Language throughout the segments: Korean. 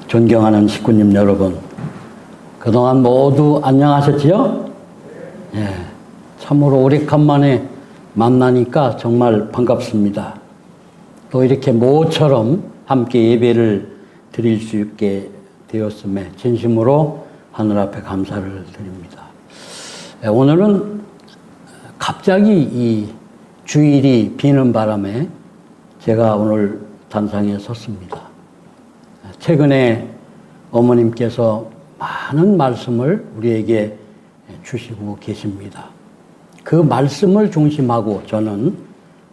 존경하는 식구님 여러분, 그동안 모두 안녕하셨지요? 예, 참으로 오래간만에 만나니까 정말 반갑습니다. 또 이렇게 모처럼 함께 예배를 드릴 수 있게 되었음에 진심으로 하늘 앞에 감사를 드립니다. 예, 오늘은 갑자기 이 주일이 비는 바람에 제가 오늘 단상에 섰습니다. 최근에 어머님께서 많은 말씀을 우리에게 주시고 계십니다. 그 말씀을 중심하고 저는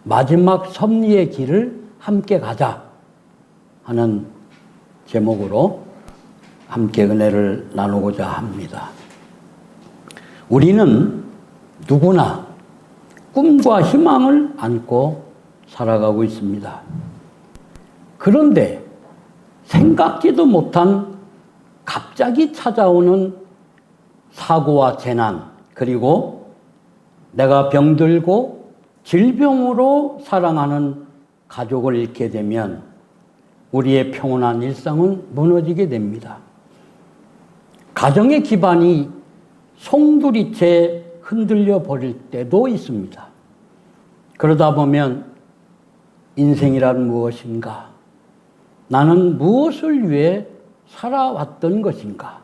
마지막 섭리의 길을 함께 가자 하는 제목으로 함께 은혜를 나누고자 합니다. 우리는 누구나 꿈과 희망을 안고 살아가고 있습니다. 그런데 생각지도 못한 갑자기 찾아오는 사고와 재난, 그리고 내가 병들고 질병으로 사랑하는 가족을 잃게 되면 우리의 평온한 일상은 무너지게 됩니다. 가정의 기반이 송두리째 흔들려 버릴 때도 있습니다. 그러다 보면 인생이란 무엇인가? 나는 무엇을 위해 살아왔던 것인가?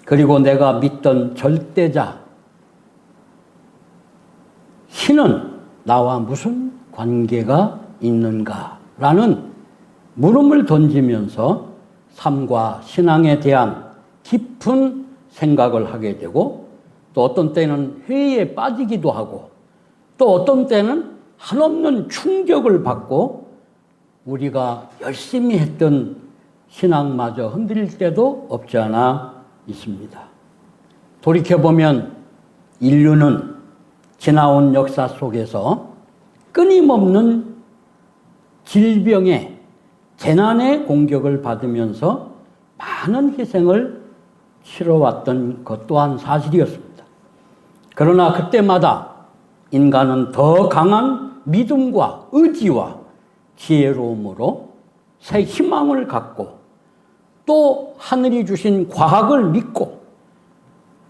그리고 내가 믿던 절대자, 신은 나와 무슨 관계가 있는가? 라는 물음을 던지면서 삶과 신앙에 대한 깊은 생각을 하게 되고, 또 어떤 때는 회의에 빠지기도 하고, 또 어떤 때는 한없는 충격을 받고 우리가 열심히 했던 신앙마저 흔들릴 때도 없지 않아 있습니다. 돌이켜보면 인류는 지나온 역사 속에서 끊임없는 질병의 재난의 공격을 받으면서 많은 희생을 치러왔던 것 또한 사실이었습니다. 그러나 그때마다 인간은 더 강한 믿음과 의지와 지혜로움으로 새 희망을 갖고 또 하늘이 주신 과학을 믿고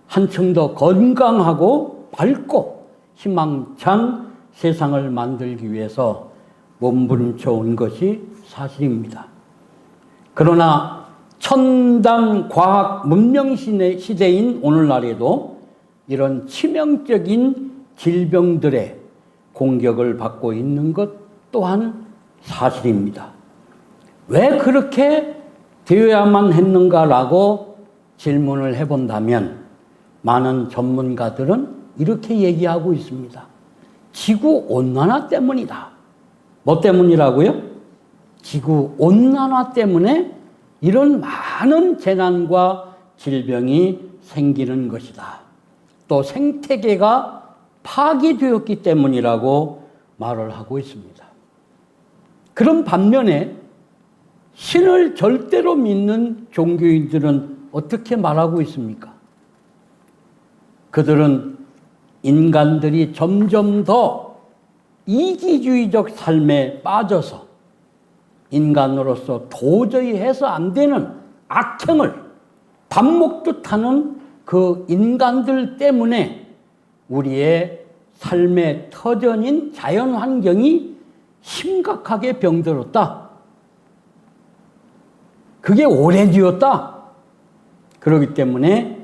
한층 더 건강하고 밝고 희망찬 세상을 만들기 위해서 몸부림쳐 온 것이 사실입니다. 그러나 첨단 과학 문명 시대인 오늘날에도 이런 치명적인 질병들의 공격을 받고 있는 것 또한 사실입니다. 왜 그렇게 되어야만 했는가라고 질문을 해본다면 많은 전문가들은 이렇게 얘기하고 있습니다. 지구온난화 때문이다. 뭐 때문이라고요? 지구온난화 때문에 이런 많은 재난과 질병이 생기는 것이다. 또 생태계가 파괴되었기 때문이라고 말을 하고 있습니다. 그런 반면에 신을 절대로 믿는 종교인들은 어떻게 말하고 있습니까? 그들은 인간들이 점점 더 이기주의적 삶에 빠져서 인간으로서 도저히 해서 안 되는 악행을 밥 먹듯 하는 그 인간들 때문에 우리의 삶의 터전인 자연 환경이 심각하게 병들었다. 그게 오래되었다. 그렇기 때문에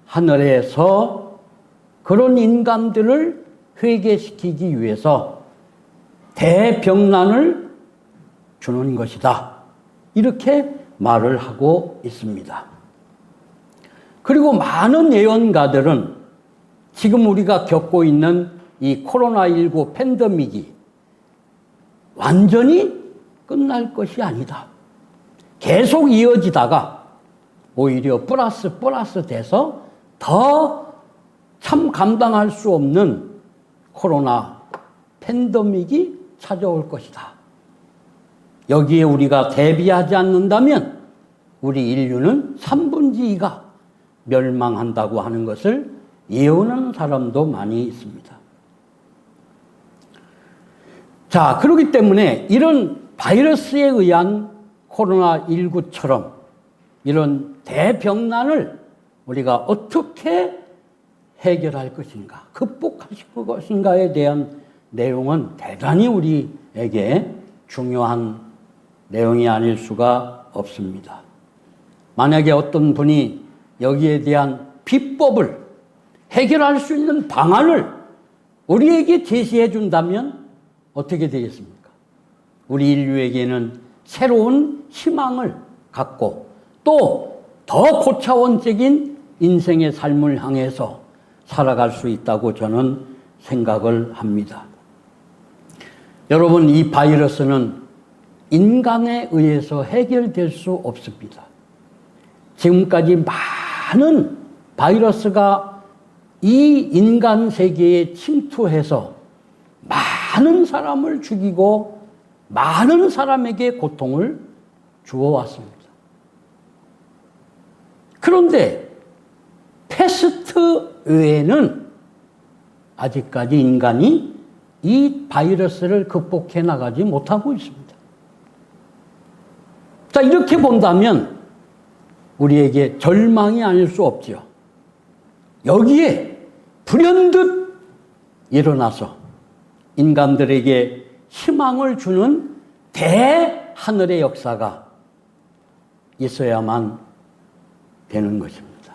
하늘에서 그런 인간들을 회개시키기 위해서 대병난을 주는 것이다. 이렇게 말을 하고 있습니다. 그리고 많은 예언가들은 지금 우리가 겪고 있는 이 코로나19 팬데믹이 완전히 끝날 것이 아니다. 계속 이어지다가 오히려 플러스 돼서 더 참 감당할 수 없는 코로나 팬데믹이 찾아올 것이다. 여기에 우리가 대비하지 않는다면 우리 인류는 3분의 2가 멸망한다고 하는 것을 예언하는 사람도 많이 있습니다. 자, 그렇기 때문에 이런 바이러스에 의한 코로나19처럼 이런 대병난을 우리가 어떻게 해결할 것인가, 극복할 것인가에 대한 내용은 대단히 우리에게 중요한 내용이 아닐 수가 없습니다. 만약에 어떤 분이 여기에 대한 비법을 해결할 수 있는 방안을 우리에게 제시해 준다면 어떻게 되겠습니까? 우리 인류에게는 새로운 희망을 갖고 또 더 고차원적인 인생의 삶을 향해서 살아갈 수 있다고 저는 생각을 합니다. 여러분, 이 바이러스는 인간에 의해서 해결될 수 없습니다. 지금까지 많은 바이러스가 이 인간 세계에 침투해서 많은 사람을 죽이고 많은 사람에게 고통을 주어왔습니다. 그런데 패스트 외에는 아직까지 인간이 이 바이러스를 극복해 나가지 못하고 있습니다. 자, 이렇게 본다면 우리에게 절망이 아닐 수 없죠. 여기에 불현듯 일어나서 인간들에게 희망을 주는 대하늘의 역사가 있어야만 되는 것입니다.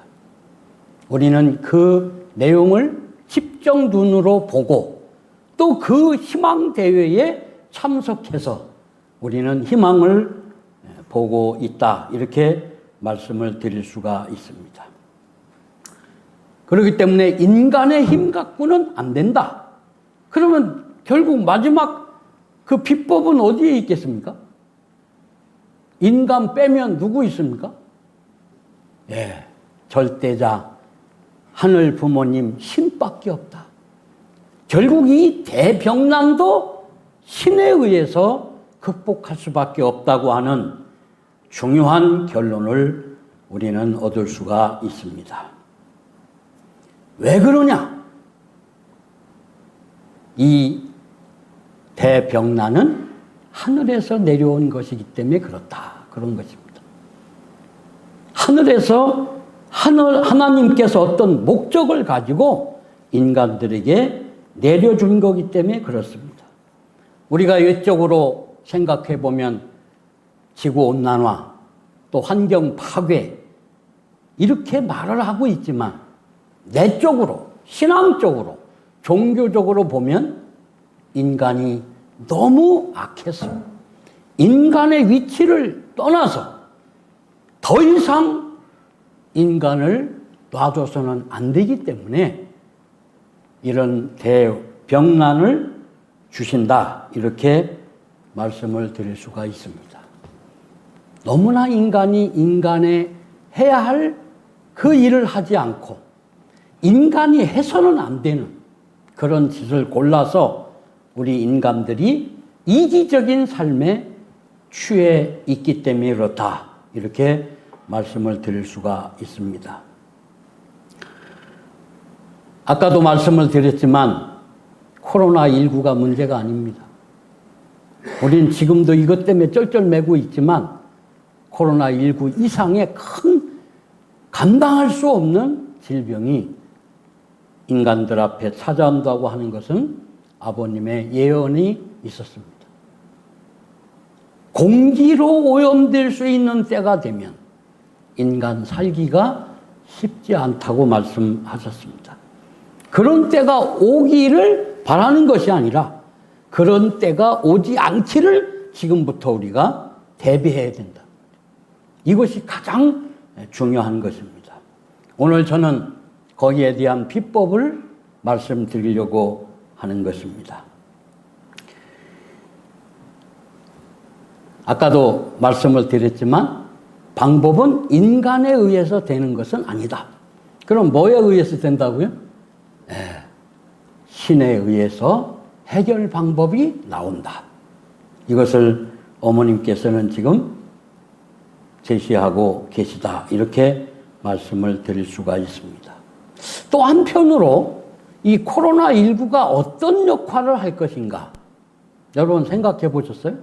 우리는 그 내용을 직접 눈으로 보고 또 그 희망 대회에 참석해서 우리는 희망을 보고 있다, 이렇게 말씀을 드릴 수가 있습니다. 그렇기 때문에 인간의 힘 갖고는 안 된다. 그러면 결국 마지막 그 비법은 어디에 있겠습니까? 인간 빼면 누구 있습니까? 예, 절대자 하늘 부모님 신밖에 없다. 결국 이 대병난도 신에 의해서 극복할 수밖에 없다고 하는 중요한 결론을 우리는 얻을 수가 있습니다. 왜 그러냐? 이 대병난은 하늘에서 내려온 것이기 때문에 그렇다, 그런 것입니다. 하늘에서 하나님께서 어떤 목적을 가지고 인간들에게 내려준 거기 때문에 그렇습니다. 우리가 외적으로 생각해 보면 지구온난화, 또 환경 파괴, 이렇게 말을 하고 있지만 내적으로, 신앙적으로, 종교적으로 보면 인간이 너무 악해서 인간의 위치를 떠나서 더 이상 인간을 놔줘서는 안 되기 때문에 이런 대병난을 주신다, 이렇게 말씀을 드릴 수가 있습니다. 너무나 인간이 인간의 해야 할 그 일을 하지 않고 인간이 해서는 안 되는 그런 짓을 골라서 우리 인간들이 이기적인 삶에 취해 있기 때문에 그렇다, 이렇게 말씀을 드릴 수가 있습니다. 아까도 말씀을 드렸지만 코로나19가 문제가 아닙니다. 우리는 지금도 이것 때문에 쩔쩔매고 있지만 코로나19 이상의 큰 감당할 수 없는 질병이 인간들 앞에 찾아온다고 하는 것은 아버님의 예언이 있었습니다. 공기로 오염될 수 있는 때가 되면 인간 살기가 쉽지 않다고 말씀하셨습니다. 그런 때가 오기를 바라는 것이 아니라 그런 때가 오지 않기를 지금부터 우리가 대비해야 된다. 이것이 가장 중요한 것입니다. 오늘 저는 거기에 대한 비법을 말씀드리려고 하는 것입니다. 아까도 말씀을 드렸지만 방법은 인간에 의해서 되는 것은 아니다. 그럼 뭐에 의해서 된다고요? 신에 의해서 해결 방법이 나온다. 이것을 어머님께서는 지금 제시하고 계시다, 이렇게 말씀을 드릴 수가 있습니다. 또 한편으로 이 코로나19가 어떤 역할을 할 것인가, 여러분 생각해 보셨어요?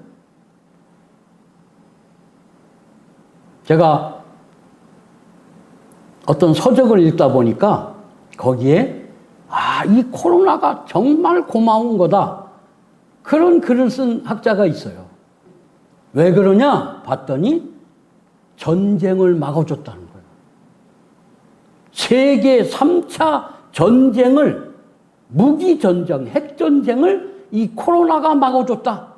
제가 어떤 서적을 읽다 보니까 거기에 이 코로나가 정말 고마운 거다. 그런 글을 쓴 학자가 있어요. 왜 그러냐 봤더니 전쟁을 막아줬다는 거예요. 세계 3차 전쟁을, 무기전쟁, 핵전쟁을 이 코로나가 막아줬다.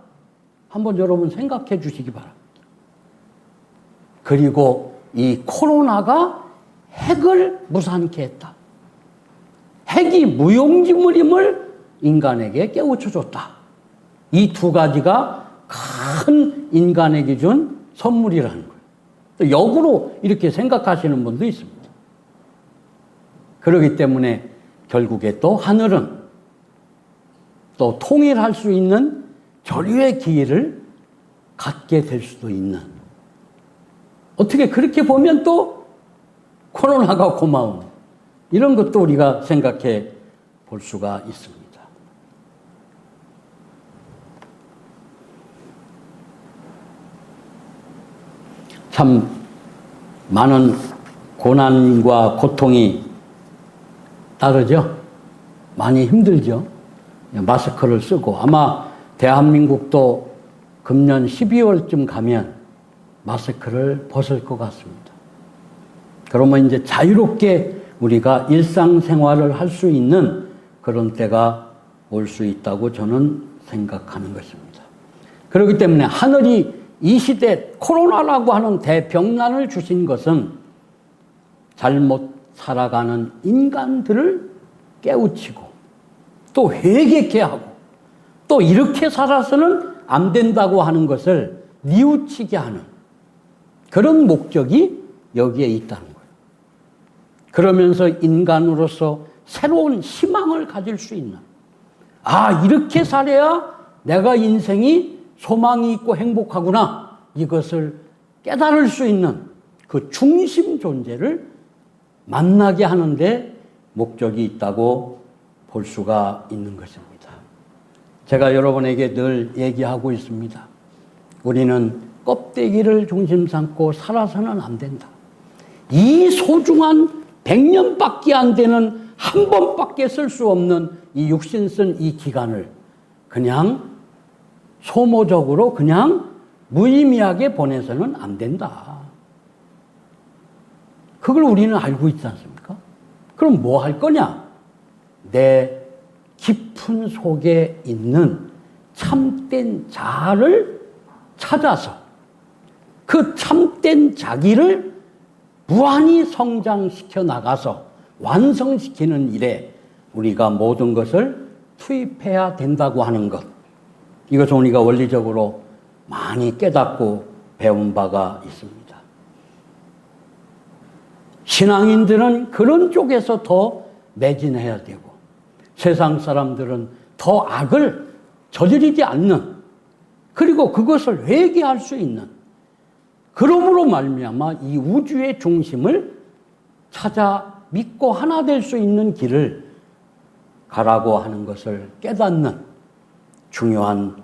한번 여러분 생각해 주시기 바랍니다. 그리고 이 코로나가 핵을 무산케 했다. 핵이 무용지물임을 인간에게 깨우쳐줬다. 이 두 가지가 큰 인간에게 준 선물이라는 거예요. 또 역으로 이렇게 생각하시는 분도 있습니다. 그렇기 때문에 결국에 또 하늘은 또 통일할 수 있는 조류의 기회를 갖게 될 수도 있는, 어떻게 그렇게 보면 또 코로나가 고마운, 이런 것도 우리가 생각해 볼 수가 있습니다. 참 많은 고난과 고통이 따르죠. 많이 힘들죠. 마스크를 쓰고, 아마 대한민국도 금년 12월쯤 가면 마스크를 벗을 것 같습니다. 그러면 이제 자유롭게 우리가 일상생활을 할 수 있는 그런 때가 올 수 있다고 저는 생각하는 것입니다. 그렇기 때문에 하늘이 이 시대 코로나라고 하는 대병난을 주신 것은 잘못 살아가는 인간들을 깨우치고 또 회개케 하고 또 이렇게 살아서는 안 된다고 하는 것을 뉘우치게 하는 그런 목적이 여기에 있다는 거예요. 그러면서 인간으로서 새로운 희망을 가질 수 있는, 이렇게 살아야 내가 인생이 소망이 있고 행복하구나, 이것을 깨달을 수 있는 그 중심 존재를 만나게 하는데 목적이 있다고 볼 수가 있는 것입니다. 제가 여러분에게 늘 얘기하고 있습니다. 우리는 껍데기를 중심 삼고 살아서는 안 된다. 이 소중한 100년밖에 안 되는, 한 번밖에 쓸 수 없는 이 육신 쓴 이 기간을 그냥 소모적으로 그냥 무의미하게 보내서는 안 된다. 그걸 우리는 알고 있지 않습니까? 그럼 뭐 할 거냐? 내 깊은 속에 있는 참된 자아를 찾아서 그 참된 자기를 무한히 성장시켜 나가서 완성시키는 일에 우리가 모든 것을 투입해야 된다고 하는 것, 이것은 우리가 원리적으로 많이 깨닫고 배운 바가 있습니다. 신앙인들은 그런 쪽에서 더 매진해야 되고, 세상 사람들은 더 악을 저지르지 않는, 그리고 그것을 회개할 수 있는, 그러므로 말미암아 이 우주의 중심을 찾아 믿고 하나 될 수 있는 길을 가라고 하는 것을 깨닫는 중요한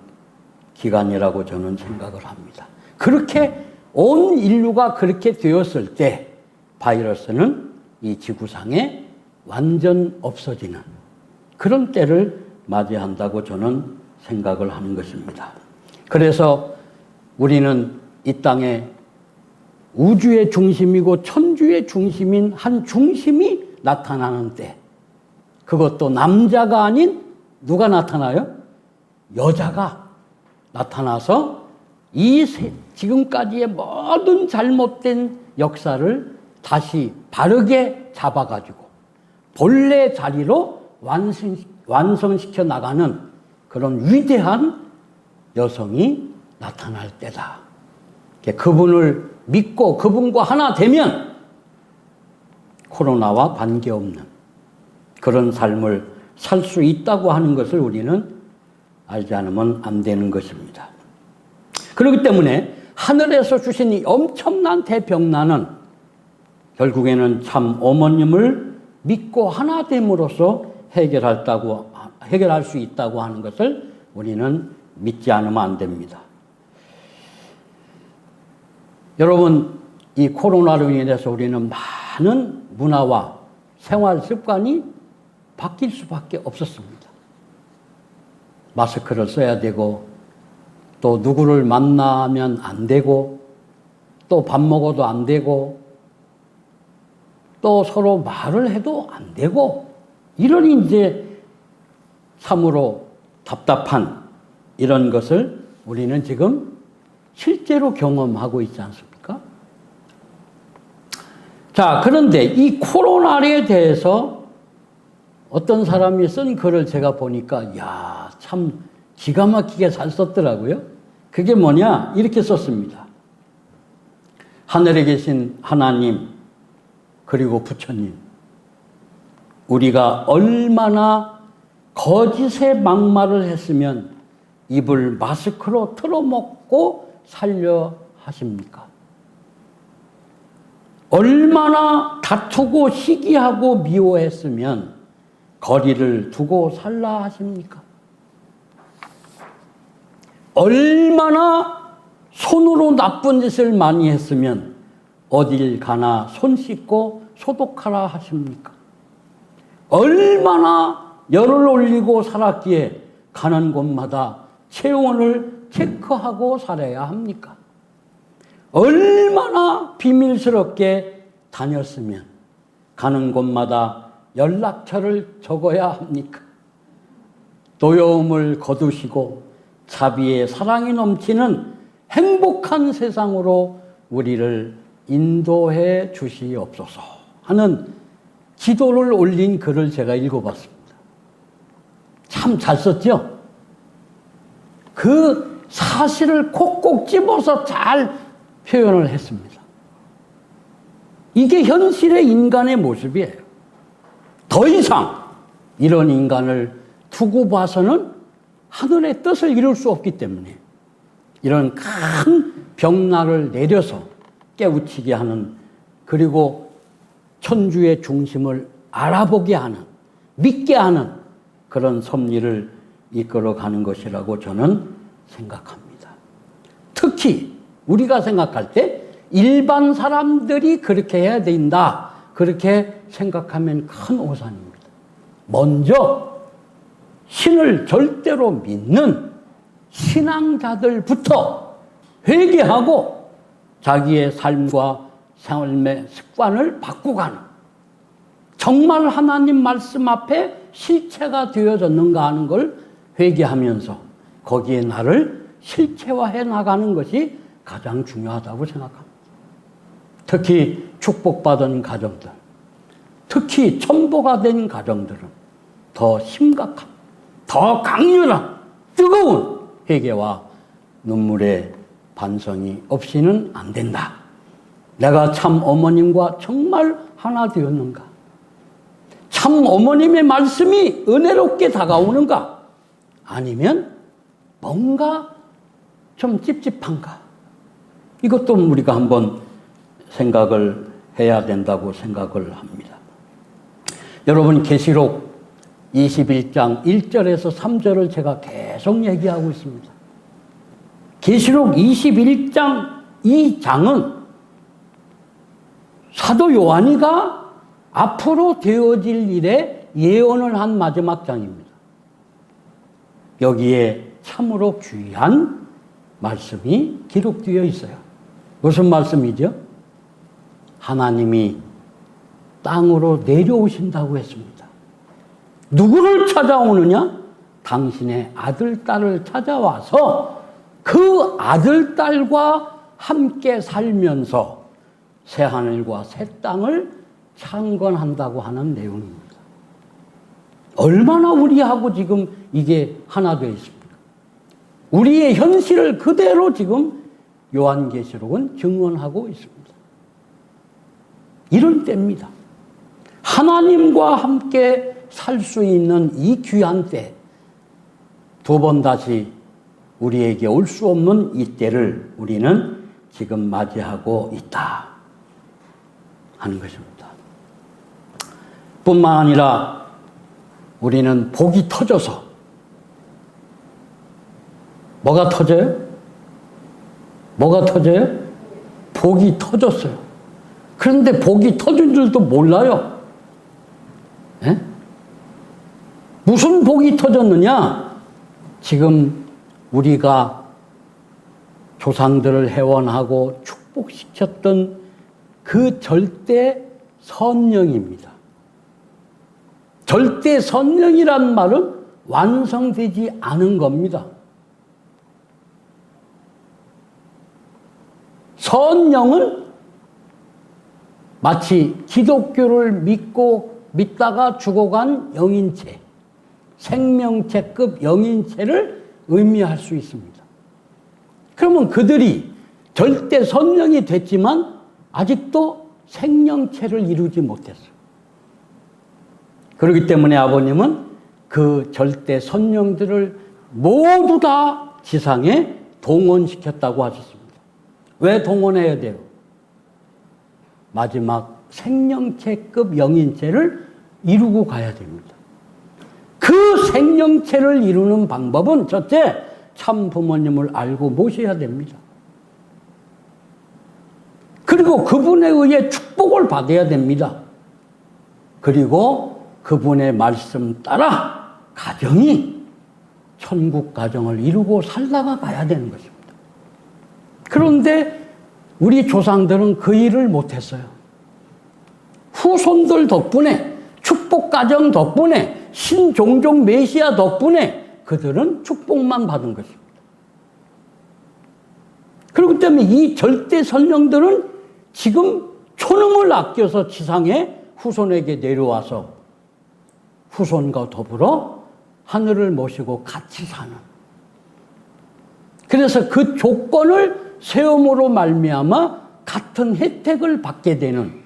기간이라고 저는 생각을 합니다. 그렇게 온 인류가 그렇게 되었을 때 바이러스는 이 지구상에 완전 없어지는 그런 때를 맞이한다고 저는 생각을 하는 것입니다. 그래서 우리는 이 땅에 우주의 중심이고 천주의 중심인 한 중심이 나타나는 때, 그것도 남자가 아닌 누가 나타나요? 여자가 나타나서 이 지금까지의 모든 잘못된 역사를 다시 바르게 잡아가지고 본래 자리로 완성시켜 나가는 그런 위대한 여성이 나타날 때다. 그분을 믿고 그분과 하나 되면 코로나와 관계없는 그런 삶을 살 수 있다고 하는 것을 우리는 알지 않으면 안 되는 것입니다. 그렇기 때문에 하늘에서 주신 이 엄청난 대병난은 결국에는 참 어머님을 믿고 하나 됨으로써 해결할 수 있다고 하는 것을 우리는 믿지 않으면 안 됩니다. 여러분, 이 코로나로 인해서 우리는 많은 문화와 생활 습관이 바뀔 수밖에 없었습니다. 마스크를 써야 되고, 또 누구를 만나면 안 되고, 또 밥 먹어도 안 되고, 또 서로 말을 해도 안 되고, 이런 이제 참으로 답답한 이런 것을 우리는 지금 실제로 경험하고 있지 않습니까? 자, 그런데 이 코로나에 대해서 어떤 사람이 쓴 글을 제가 보니까, 야, 참 기가 막히게 잘 썼더라고요. 그게 뭐냐? 이렇게 썼습니다. 하늘에 계신 하나님, 그리고 부처님, 우리가 얼마나 거짓의 막말을 했으면 입을 마스크로 틀어먹고 살려 하십니까? 얼마나 다투고 시기하고 미워했으면 거리를 두고 살라 하십니까? 얼마나 손으로 나쁜 짓을 많이 했으면 어딜 가나 손 씻고 소독하라 하십니까? 얼마나 열을 올리고 살았기에 가는 곳마다 체온을 체크하고 살아야 합니까? 얼마나 비밀스럽게 다녔으면 가는 곳마다 연락처를 적어야 합니까? 노여움을 거두시고 자비의 사랑이 넘치는 행복한 세상으로 우리를 인도해 주시옵소서 하는 기도를 올린 글을 제가 읽어봤습니다. 참 잘 썼죠? 그 사실을 콕콕 집어서 잘 표현을 했습니다. 이게 현실의 인간의 모습이에요. 더 이상 이런 인간을 두고 봐서는 하늘의 뜻을 이룰 수 없기 때문에 이런 큰 벽난을 내려서 깨우치게 하는, 그리고 천주의 중심을 알아보게 하는, 믿게 하는 그런 섭리를 이끌어가는 것이라고 저는 생각합니다. 특히 우리가 생각할 때 일반 사람들이 그렇게 해야 된다, 그렇게 생각하면 큰 오산입니다. 먼저 신을 절대로 믿는 신앙자들부터 회개하고 자기의 삶과 삶의 습관을 바꾸가는, 정말 하나님 말씀 앞에 실체가 되어졌는가 하는 걸 회개하면서 거기에 나를 실체화해 나가는 것이 가장 중요하다고 생각합니다. 특히 축복받은 가정들, 특히 천보가 된 가정들은 더 심각한, 더 강렬한 뜨거운 회개와 눈물의 반성이 없이는 안 된다. 내가 참 어머님과 정말 하나 되었는가? 참 어머님의 말씀이 은혜롭게 다가오는가? 아니면 뭔가 좀 찝찝한가? 이것도 우리가 한번 생각을 해야 된다고 생각을 합니다. 여러분, 계시록 21장 1절에서 3절을 제가 계속 얘기하고 있습니다. 계시록 21장 2장은 사도 요한이가 앞으로 되어질 일에 예언을 한 마지막 장입니다. 여기에 참으로 귀한 말씀이 기록되어 있어요. 무슨 말씀이죠? 하나님이 땅으로 내려오신다고 했습니다. 누구를 찾아오느냐? 당신의 아들, 딸을 찾아와서 그 아들, 딸과 함께 살면서 새하늘과 새 땅을 창건한다고 하는 내용입니다. 얼마나 우리하고 지금 이게 하나 되어 있습니까? 우리의 현실을 그대로 지금 요한계시록은 증언하고 있습니다. 이런 때입니다. 하나님과 함께 살 수 있는 이 귀한 때, 두 번 다시 우리에게 올 수 없는 이 때를 우리는 지금 맞이하고 있다 하는 것입니다. 뿐만 아니라 우리는 복이 터져서, 뭐가 터져요? 뭐가 터져요? 복이 터졌어요. 그런데 복이 터진 줄도 몰라요. 예? 무슨 복이 터졌느냐? 지금 우리가 조상들을 회원하고 축복시켰던 그 절대 선령입니다. 절대 선령이란 말은 완성되지 않은 겁니다. 선령은 마치 기독교를 믿다가 죽어간 영인체, 생명체급 영인체를 의미할 수 있습니다. 그러면 그들이 절대 선령이 됐지만 아직도 생명체를 이루지 못했어요. 그렇기 때문에 아버님은 그 절대 선령들을 모두 다 지상에 동원시켰다고 하셨습니다. 왜 동원해야 돼요? 마지막 생명체급 영인체를 이루고 가야 됩니다. 그 생명체를 이루는 방법은 첫째, 참 부모님을 알고 모셔야 됩니다. 그리고 그분에 의해 축복을 받아야 됩니다. 그리고 그분의 말씀 따라 가정이 천국 가정을 이루고 살다가 가야 되는 것입니다. 그런데 우리 조상들은 그 일을 못했어요. 후손들 덕분에, 축복 가정 덕분에, 신종종 메시아 덕분에 그들은 축복만 받은 것입니다. 그렇기 때문에 이 절대 선령들은 지금 초능을 아껴서 지상에 후손에게 내려와서 후손과 더불어 하늘을 모시고 같이 사는, 그래서 그 조건을 세움으로 말미암아 같은 혜택을 받게 되는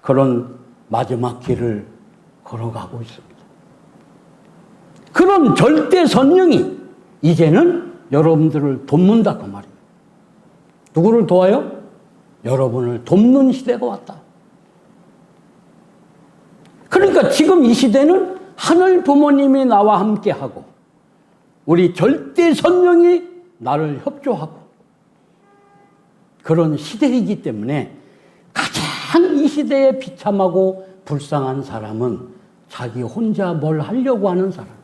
그런 마지막 길을 걸어가고 있습니다. 그런 절대 선령이 이제는 여러분들을 돕는다 그 말이에요. 누구를 도와요? 여러분을 돕는 시대가 왔다. 그러니까 지금 이 시대는 하늘 부모님이 나와 함께하고 우리 절대 선령이 나를 협조하고 그런 시대이기 때문에 가장 이 시대에 비참하고 불쌍한 사람은 자기 혼자 뭘 하려고 하는 사람입니다.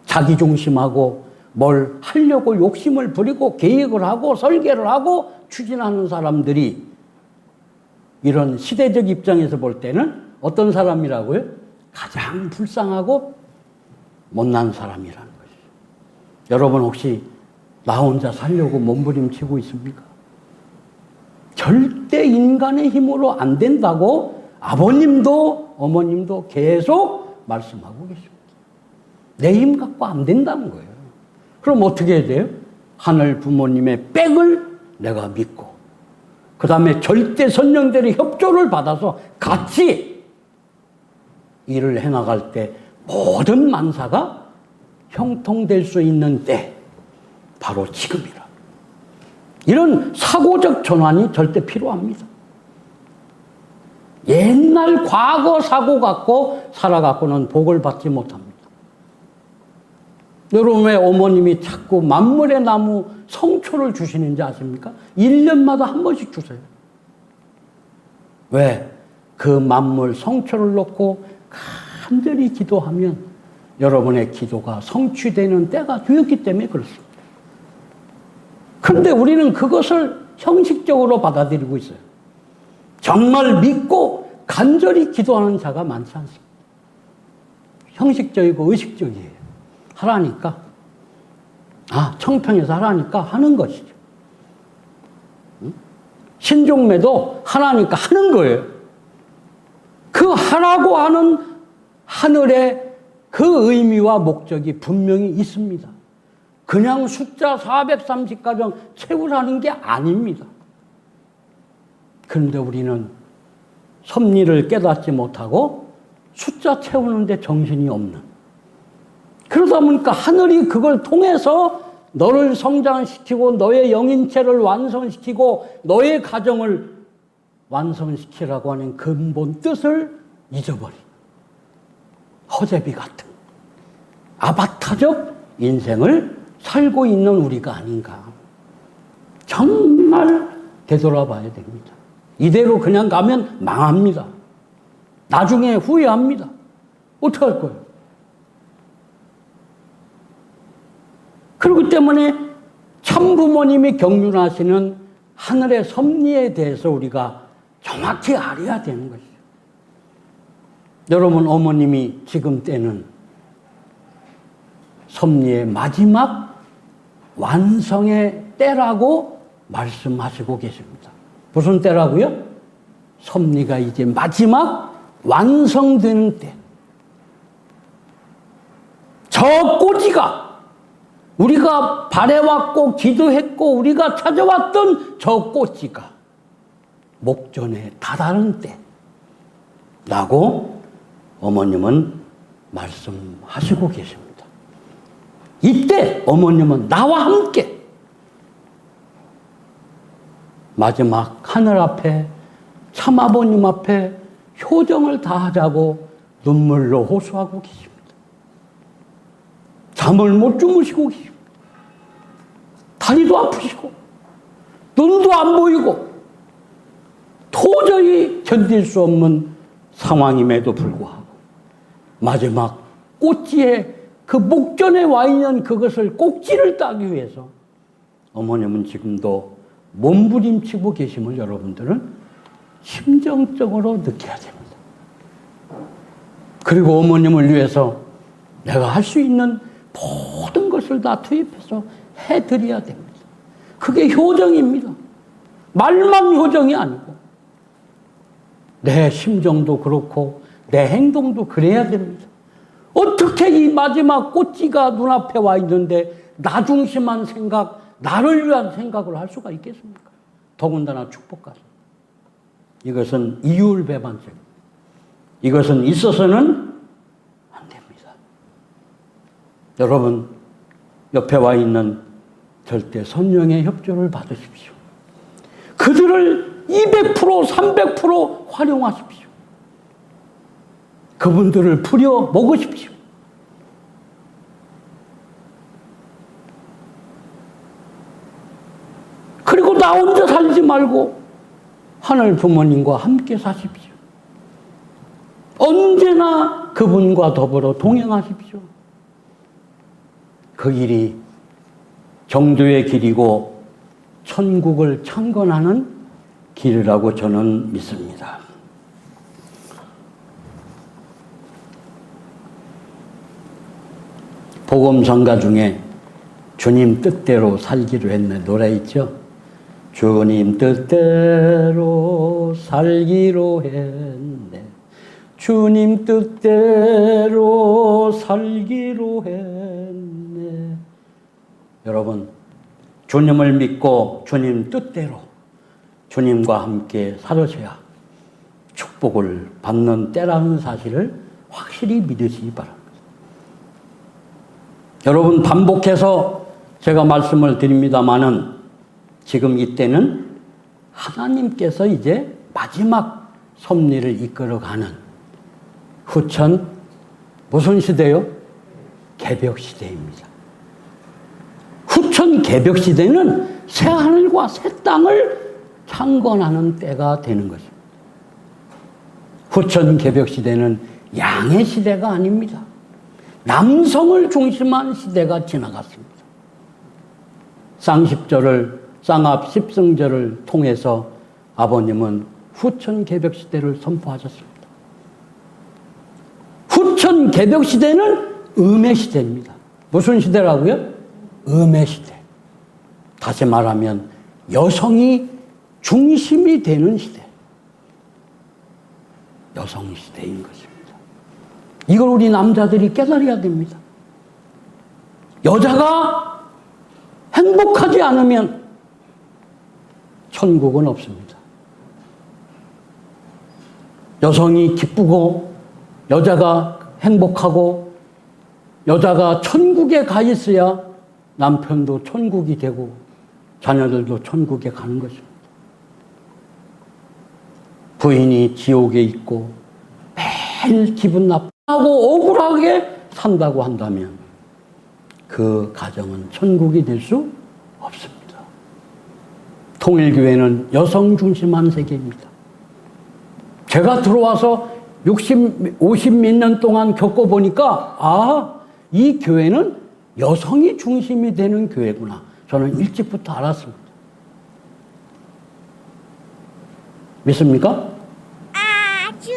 자기 중심하고 뭘 하려고 욕심을 부리고 계획을 하고 설계를 하고 추진하는 사람들이 이런 시대적 입장에서 볼 때는 어떤 사람이라고요? 가장 불쌍하고 못난 사람이라는 것이죠. 여러분 혹시 나 혼자 살려고 몸부림치고 있습니까? 절대 인간의 힘으로 안 된다고 아버님도 어머님도 계속 말씀하고 계십니다. 내 힘 갖고 안 된다는 거예요. 그럼 어떻게 해야 돼요? 하늘 부모님의 백을 내가 믿고 그 다음에 절대 선령들의 협조를 받아서 같이 일을 해나갈 때 모든 만사가 형통될 수 있는 때 바로 지금이라. 이런 사고적 전환이 절대 필요합니다. 옛날 과거 사고 갖고 살아갖고는 복을 받지 못합니다. 여러분 왜 어머님이 자꾸 만물의 나무 성초를 주시는지 아십니까? 1년마다 한 번씩 주세요. 왜? 그 만물 성초를 놓고 간절히 기도하면 여러분의 기도가 성취되는 때가 되었기 때문에 그렇습니다. 그런데 우리는 그것을 형식적으로 받아들이고 있어요. 정말 믿고 간절히 기도하는 자가 많지 않습니다. 형식적이고 의식적이에요. 하라니까, 청평에서 하라니까 하는 것이죠. 신종매도 하라니까 하는 거예요. 그 하라고 하는 하늘의 그 의미와 목적이 분명히 있습니다. 그냥 숫자 430가정 채우라는 게 아닙니다. 그런데 우리는 섭리를 깨닫지 못하고 숫자 채우는데 정신이 없는, 그러다 보니까 하늘이 그걸 통해서 너를 성장시키고 너의 영인체를 완성시키고 너의 가정을 완성시키라고 하는 근본 뜻을 잊어버린 허재비 같은 아바타적 인생을 살고 있는 우리가 아닌가. 정말 되돌아봐야 됩니다. 이대로 그냥 가면 망합니다. 나중에 후회합니다. 어떡할 거예요? 그렇기 때문에 참 부모님이 경륜하시는 하늘의 섭리에 대해서 우리가 정확히 알아야 되는 것이죠. 여러분, 어머님이 지금 때는 섭리의 마지막 완성의 때라고 말씀하시고 계십니다. 무슨 때라고요? 섭리가 이제 마지막 완성되는 때. 저 꼬지가 우리가 바래왔고 기도했고 우리가 찾아왔던 저 꼬지가 목전에 다다른 때라고 어머님은 말씀하시고 계십니다. 이때 어머님은 나와 함께 마지막 하늘 앞에 참 아버님 앞에 효정을 다하자고 눈물로 호소하고 계십니다. 잠을 못 주무시고 계십니다. 다리도 아프시고 눈도 안 보이고 도저히 견딜 수 없는 상황임에도 불구하고 마지막 꼭지에 그 목전에 와 있는 그것을 꼭지를 따기 위해서 어머님은 지금도 몸부림치고 계심을 여러분들은 심정적으로 느껴야 됩니다. 그리고 어머님을 위해서 내가 할 수 있는 모든 것을 다 투입해서 해드려야 됩니다. 그게 효정입니다. 말만 효정이 아니고 내 심정도 그렇고 내 행동도 그래야 됩니다. 어떻게 이 마지막 꼭지가 눈앞에 와 있는데 나 중심한 생각, 나를 위한 생각을 할 수가 있겠습니까? 더군다나 축복까지. 이것은 이율배반적. 이것은 있어서는 안 됩니다. 여러분, 옆에 와 있는 절대 성령의 협조를 받으십시오. 그들을 200%, 300% 활용하십시오. 그분들을 부려 먹으십시오. 그리고 나 혼자 살지 말고 하늘 부모님과 함께 사십시오. 언제나 그분과 더불어 동행하십시오. 그 길이 정도의 길이고 천국을 창건하는 길이라고 저는 믿습니다. 복음성가 중에 주님 뜻대로 살기로 했는 노래 있죠? 주님 뜻대로 살기로 했네. 주님 뜻대로 살기로 했네. 여러분, 주님을 믿고 주님 뜻대로 주님과 함께 살으셔야 축복을 받는 때라는 사실을 확실히 믿으시기 바랍니다. 여러분, 반복해서 제가 말씀을 드립니다마는 지금 이때는 하나님께서 이제 마지막 섭리를 이끌어가는 후천 무슨 시대요? 개벽 시대입니다. 후천 개벽 시대는 새 하늘과 새 땅을 창건하는 때가 되는 것입니다. 후천 개벽 시대는 양의 시대가 아닙니다. 남성을 중심한 시대가 지나갔습니다. 쌍합 십성절을 통해서 아버님은 후천 개벽 시대를 선포하셨습니다. 후천 개벽 시대는 음의 시대입니다. 무슨 시대라고요? 음의 시대. 다시 말하면 여성이 중심이 되는 시대. 여성 시대인 것입니다. 이걸 우리 남자들이 깨달아야 됩니다. 여자가 행복하지 않으면 천국은 없습니다. 여성이 기쁘고 여자가 행복하고 여자가 천국에 가 있어야 남편도 천국이 되고 자녀들도 천국에 가는 것입니다. 부인이 지옥에 있고 매일 기분 나쁘고 억울하게 산다고 한다면 그 가정은 천국이 될 수 없습니다. 통일교회는 여성 중심한 세계입니다. 제가 들어와서 50 몇 년 동안 겪어보니까 이 교회는 여성이 중심이 되는 교회구나. 저는 일찍부터 알았습니다. 믿습니까? 아주.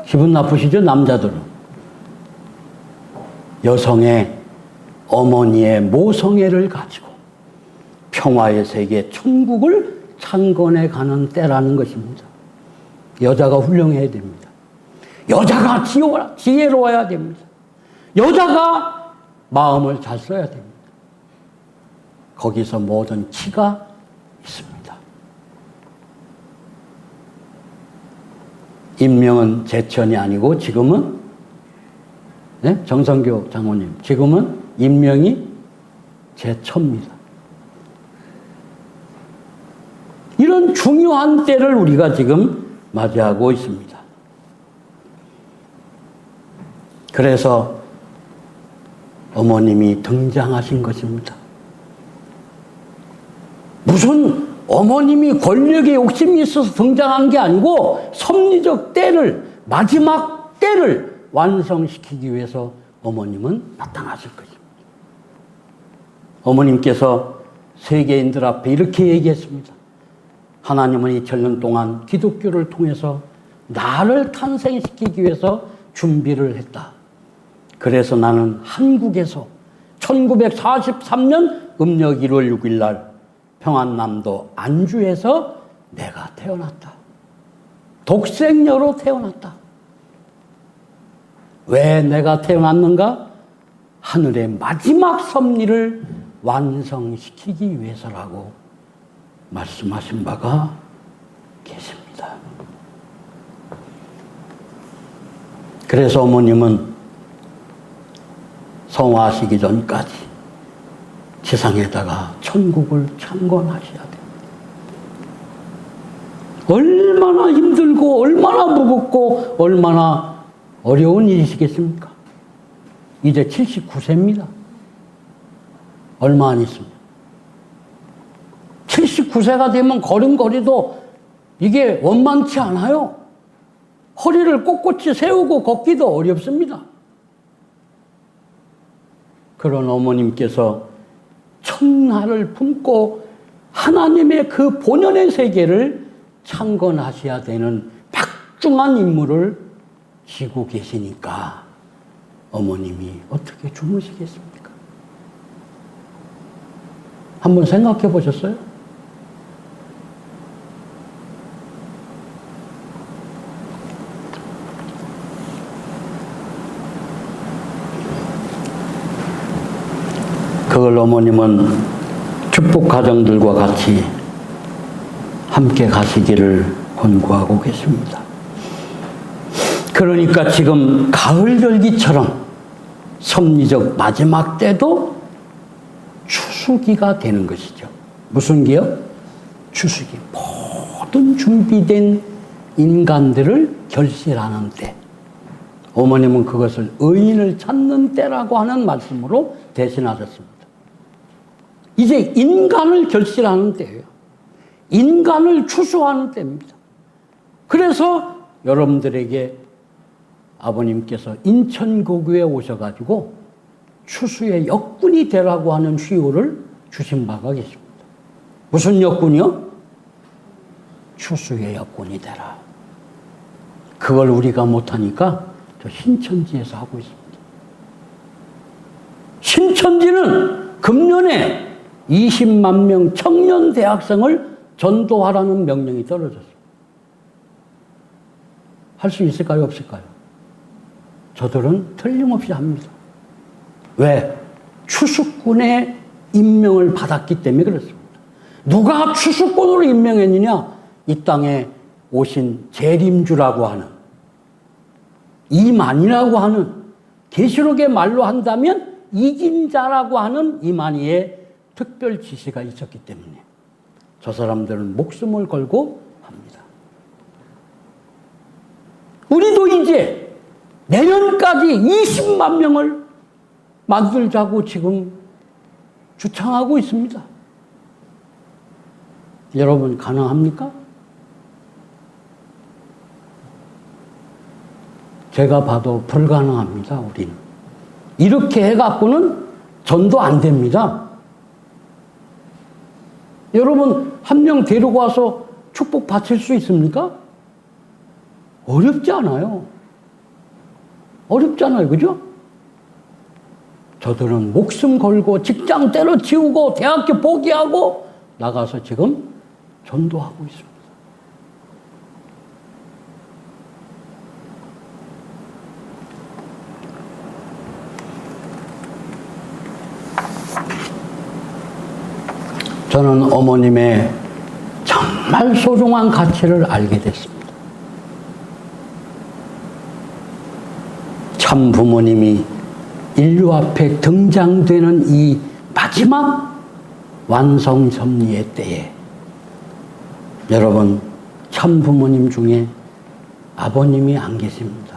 기분 나쁘시죠? 남자들은. 여성의 어머니의 모성애를 가지고 평화의 세계 천국을 창건해 가는 때라는 것입니다. 여자가 훌륭해야 됩니다. 여자가 지혜로워야 됩니다. 여자가 마음을 잘 써야 됩니다. 거기서 모든 키가 있습니다. 임명은 제천이 아니고 지금은 정성교 장로님, 지금은 임명이 제천입니다. 이런 중요한 때를 우리가 지금 맞이하고 있습니다. 그래서 어머님이 등장하신 것입니다. 무슨 어머님이 권력에 욕심이 있어서 등장한 게 아니고 섭리적 때를, 마지막 때를 완성시키기 위해서 어머님은 나타나실 것입니다. 어머님께서 세계인들 앞에 이렇게 얘기했습니다. 하나님은 2000년 동안 기독교를 통해서 나를 탄생시키기 위해서 준비를 했다. 그래서 나는 한국에서 1943년 음력 1월 6일 날 평안남도 안주에서 내가 태어났다. 독생녀로 태어났다. 왜 내가 태어났는가? 하늘의 마지막 섭리를 완성시키기 위해서라고 말씀하신 바가 계십니다. 그래서 어머님은 성화하시기 전까지 지상에다가 천국을 창건하셔야 됩니다. 얼마나 힘들고 얼마나 무겁고 얼마나 어려운 일이시겠습니까? 이제 79세입니다. 얼마 안 있습니다. 79세가 되면 걸음걸이도 이게 원만치 않아요. 허리를 꼿꼿이 세우고 걷기도 어렵습니다. 그런 어머님께서 천하를 품고 하나님의 그 본연의 세계를 창건하셔야 되는 막중한 임무를 지고 계시니까 어머님이 어떻게 주무시겠습니까? 한번 생각해 보셨어요? 그걸 어머님은 축복 가정들과 같이 함께 가시기를 권고하고 계십니다. 그러니까 지금 가을 열기처럼 섭리적 마지막 때도 추수기가 되는 것이죠. 무슨 기요? 추수기. 모든 준비된 인간들을 결실하는 때. 어머님은 그것을 의인을 찾는 때라고 하는 말씀으로 대신하셨습니다. 이제 인간을 결실하는 때예요. 인간을 추수하는 때입니다. 그래서 여러분들에게 아버님께서 인천고교에 오셔가지고 추수의 역군이 되라고 하는 휘호를 주신 바가 계십니다. 무슨 역군이요? 추수의 역군이 되라. 그걸 우리가 못하니까 저 신천지에서 하고 있습니다. 신천지는 금년에 20만 명 청년 대학생을 전도하라는 명령이 떨어졌습니다. 할 수 있을까요? 없을까요? 저들은 틀림없이 합니다. 왜? 추수꾼의 임명을 받았기 때문에 그렇습니다. 누가 추수꾼으로 임명했느냐? 이 땅에 오신 재림주라고 하는, 이만희라고 하는, 계시록의 말로 한다면 이긴 자라고 하는 이만희의 특별 지시가 있었기 때문에 저 사람들은 목숨을 걸고 합니다. 우리도 이제 내년까지 20만 명을 만들자고 지금 주창하고 있습니다. 여러분 가능합니까? 제가 봐도 불가능합니다. 우리는 이렇게 해갖고는 전도 안 됩니다. 여러분 한 명 데리고 와서 축복 받을 수 있습니까? 어렵지 않아요. 어렵잖아요. 그죠? 저들은 목숨 걸고 직장 때려치우고 대학교 포기하고 나가서 지금 전도하고 있습니다. 저는 어머님의 정말 소중한 가치를 알게 됐습니다. 참 부모님이 인류 앞에 등장되는 이 마지막 완성 섭리의 때에 여러분 참 부모님 중에 아버님이 안 계십니다.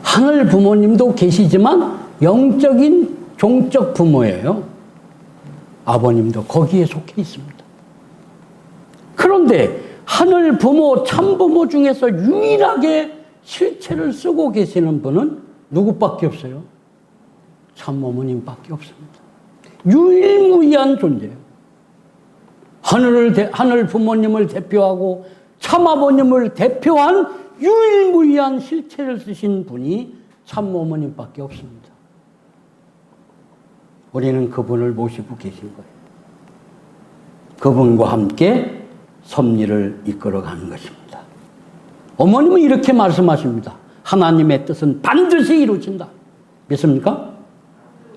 하늘 부모님도 계시지만 영적인 종적 부모예요. 아버님도 거기에 속해 있습니다. 그런데 하늘 부모, 참 부모 중에서 유일하게 실체를 쓰고 계시는 분은 누구밖에 없어요? 참 어머님밖에 없습니다. 유일무이한 존재예요. 하늘 부모님을 대표하고 참 아버님을 대표한 유일무이한 실체를 쓰신 분이 참 어머님밖에 없습니다. 우리는 그분을 모시고 계신 거예요. 그분과 함께 섭리를 이끌어가는 것입니다. 어머님은 이렇게 말씀하십니다. 하나님의 뜻은 반드시 이루어진다. 믿습니까?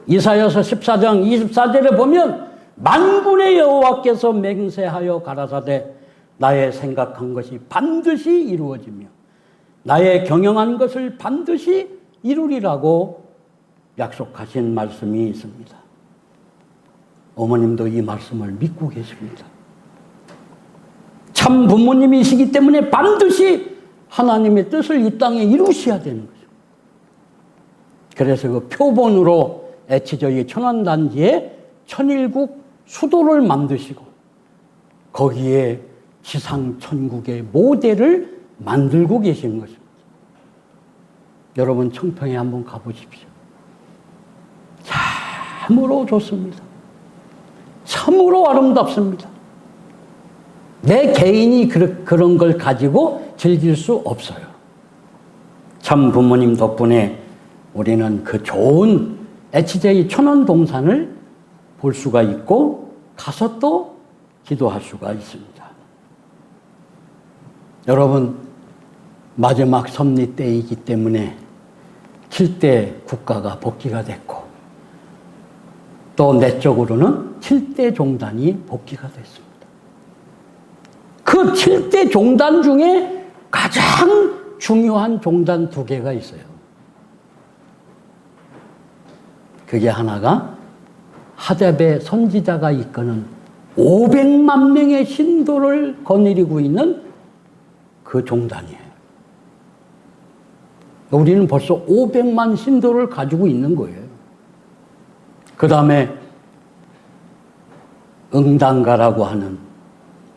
이사야서 14장 24절에 보면 만군의 여호와께서 맹세하여 가라사대 나의 생각한 것이 반드시 이루어지며 나의 경영한 것을 반드시 이루리라고 약속하신 말씀이 있습니다. 어머님도 이 말씀을 믿고 계십니다. 참 부모님이시기 때문에 반드시 하나님의 뜻을 이 땅에 이루셔야 되는 거죠. 그래서 그 표본으로 에치저의 천안단지에 천일국 수도를 만드시고 거기에 지상천국의 모델을 만들고 계시는 것입니다. 여러분 청평에 한번 가보십시오. 참으로 좋습니다. 참으로 아름답습니다. 내 개인이 그런 걸 가지고 즐길 수 없어요. 참 부모님 덕분에 우리는 그 좋은 HJ 천원동산을 볼 수가 있고 가서 또 기도할 수가 있습니다. 여러분 마지막 섭리 때이기 때문에 7대 국가가 복귀가 됐고 또 내적으로는 7대 종단이 복귀가 됐습니다. 그 7대 종단 중에 가장 중요한 종단 2개가 있어요. 그게 하나가 하뎁의 선지자가 이끄는 500만 명의 신도를 거느리고 있는 그 종단이에요. 우리는 벌써 500만 신도를 가지고 있는 거예요. 그 다음에 응단가라고 하는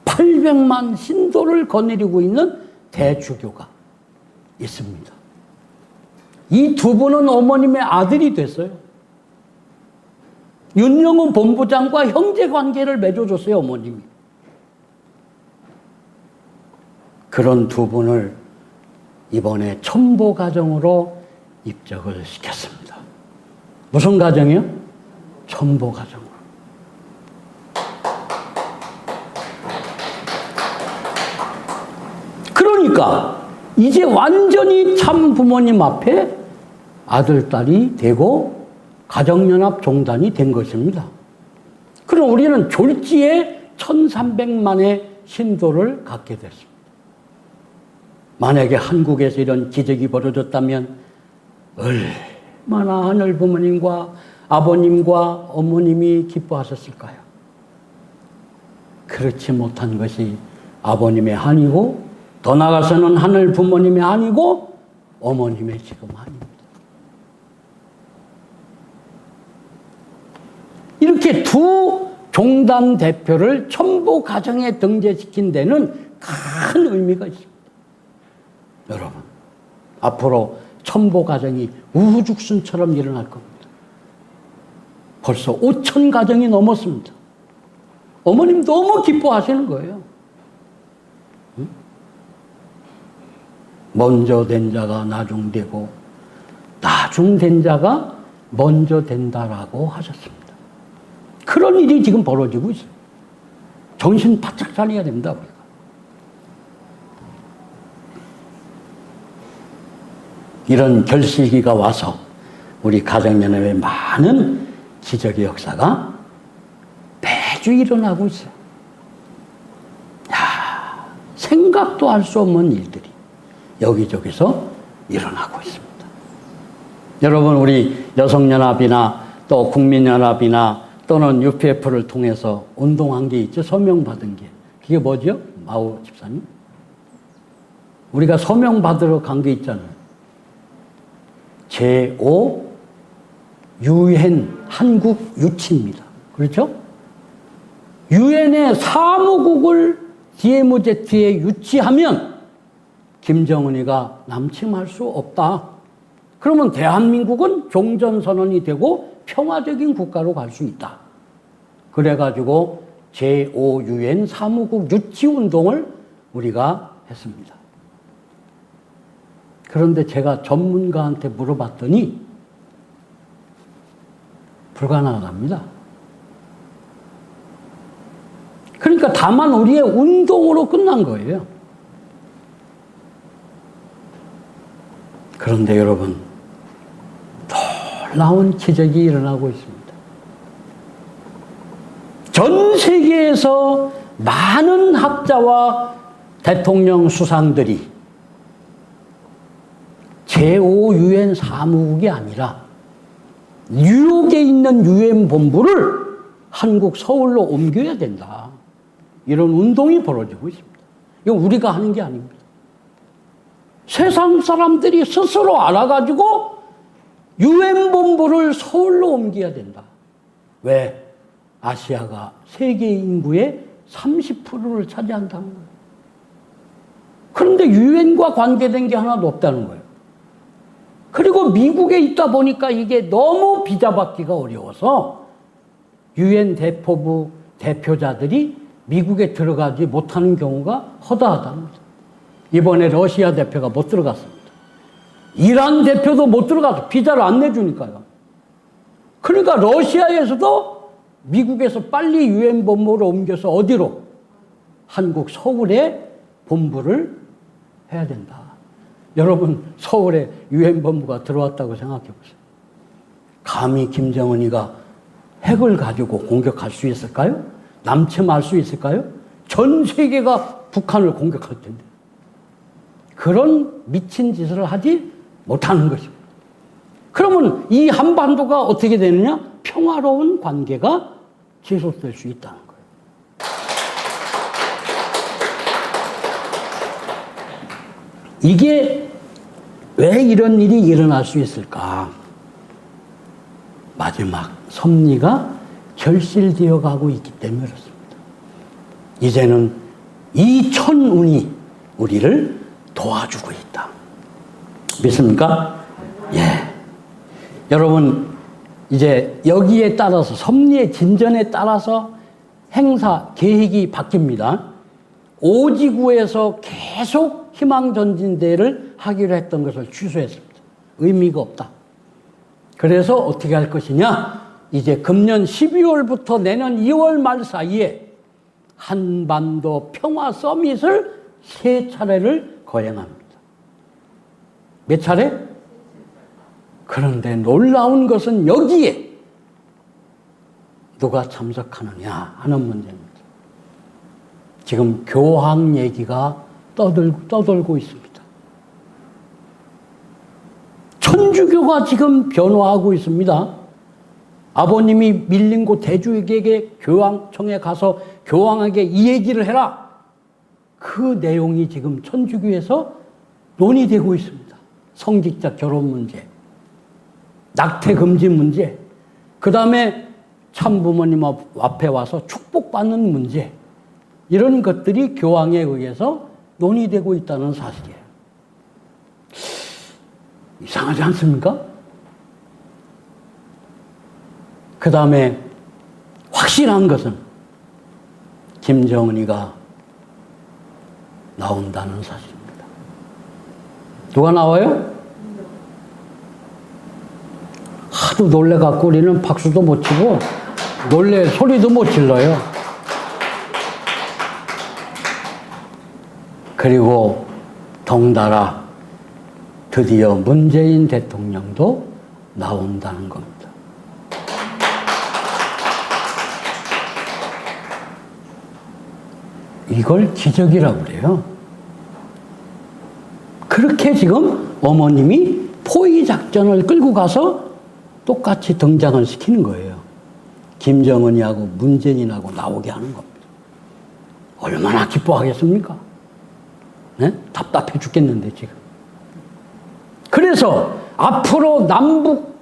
800만 신도를 거느리고 있는 대주교가 있습니다. 이 2분은 어머님의 아들이 됐어요. 윤영호 본부장과 형제관계를 맺어줬어요, 어머님이. 그런 2분을 이번에 첨보가정으로 입적을 시켰습니다. 무슨 가정이요? 첨보가정으로. 그러니까 이제 완전히 참 부모님 앞에 아들, 딸이 되고 가정연합 종단이 된 것입니다. 그럼 우리는 졸지에 1300만의 신도를 갖게 됐습니다. 만약에 한국에서 이런 기적이 벌어졌다면 얼마나 하늘 부모님과 아버님과 어머님이 기뻐하셨을까요? 그렇지 못한 것이 아버님의 한이고 더 나아가서는 하늘 부모님의 한이고 어머님의 지금 한입니다. 이렇게 2 종단 대표를 첨보 가정에 등재시킨 데는 큰 의미가 있습니다. 여러분, 앞으로 첨보 가정이 우후죽순처럼 일어날 겁니다. 벌써 5천 가정이 넘었습니다. 어머님 너무 기뻐하시는 거예요. 응? 먼저 된 자가 나중되고 나중된 자가 먼저 된다라고 하셨습니다. 그런 일이 지금 벌어지고 있어요. 정신 바짝 차려야 됩니다. 우리가. 이런 결실기가 와서 우리 가정연합에 많은 기적의 역사가 매주 일어나고 있어요. 야, 생각도 할 수 없는 일들이 여기저기서 일어나고 있습니다. 여러분, 우리 여성연합이나 또 국민연합이나 또는 UPF를 통해서 운동한 게 있죠. 서명받은 게. 그게 뭐죠? 마오 집사님? 우리가 서명받으러 간 게 있잖아요. 제5 유엔 한국 유치입니다. 그렇죠? 유엔의 사무국을 DMZ에 유치하면 김정은이가 남침할 수 없다. 그러면 대한민국은 종전선언이 되고 평화적인 국가로 갈 수 있다. 그래가지고 제5 유엔 사무국 유치 운동을 우리가 했습니다. 그런데 제가 전문가한테 물어봤더니 불가능합니다. 그러니까 다만 우리의 운동으로 끝난 거예요. 그런데 여러분, 놀라운 기적이 일어나고 있습니다. 전 세계에서 많은 학자와 대통령 수상들이 제5 유엔 사무국이 아니라 뉴욕에 있는 유엔 본부를 한국 서울로 옮겨야 된다. 이런 운동이 벌어지고 있습니다. 이건 우리가 하는 게 아닙니다. 세상 사람들이 스스로 알아가지고 유엔 본부를 서울로 옮겨야 된다. 왜? 아시아가 세계 인구의 30%를 차지한다는 거예요. 그런데 유엔과 관계된 게 하나도 없다는 거예요. 그리고 미국에 있다 보니까 이게 너무 비자 받기가 어려워서 유엔 대표부 대표자들이 미국에 들어가지 못하는 경우가 허다하다는 거죠. 이번에 러시아 대표가 못 들어갔습니다. 이란 대표도 못 들어가서 비자를 안 내주니까요. 그러니까 러시아에서도 미국에서 빨리 유엔 본부를 옮겨서 어디로? 한국 서울에 본부를 해야 된다. 여러분, 서울에 유엔 본부가 들어왔다고 생각해 보세요. 감히 김정은이가 핵을 가지고 공격할 수 있을까요? 남침할 수 있을까요? 전 세계가 북한을 공격할 텐데. 그런 미친 짓을 하지 못하는 것입니다. 그러면 이 한반도가 어떻게 되느냐? 평화로운 관계가 지속될 수 있다는 거예요. 이게 왜 이런 일이 일어날 수 있을까? 마지막 섭리가 결실되어 가고 있기 때문에 그렇습니다. 이제는 이 천운이 우리를 도와주고 있다. 믿습니까? 예. 여러분, 이제 여기에 따라서 섭리의 진전에 따라서 행사 계획이 바뀝니다. 오지구에서 계속 희망전진대회를 하기로 했던 것을 취소했습니다. 의미가 없다. 그래서 어떻게 할 것이냐? 이제 금년 12월부터 내년 2월 말 사이에 한반도 평화 서밋을 3차례를 거행합니다. 몇 차례? 그런데 놀라운 것은 여기에 누가 참석하느냐 하는 문제입니다. 지금 교황 얘기가 떠돌고 있습니다. 천주교가 지금 변화하고 있습니다. 아버님이 밀린 곳 대주에게 교황청에 가서 교황에게 이 얘기를 해라. 그 내용이 지금 천주교에서 논의되고 있습니다. 성직자 결혼 문제, 낙태 금지 문제, 그 다음에 참부모님 앞에 와서 축복받는 문제, 이런 것들이 교황에 의해서 논의되고 있다는 사실이에요. 이상하지 않습니까? 그 다음에 확실한 것은 김정은이가 나온다는 사실입니다. 누가 나와요? 하도 놀래갖고 우리는 박수도 못 치고 놀래 소리도 못 질러요. 그리고 덩달아 드디어 문재인 대통령도 나온다는 겁니다. 이걸 기적이라고 그래요. 그렇게 지금 어머님이 포위 작전을 끌고 가서 똑같이 등장을 시키는 거예요. 김정은이하고 문재인하고 나오게 하는 겁니다. 얼마나 기뻐하겠습니까? 네? 답답해 죽겠는데 지금. 그래서 앞으로 남북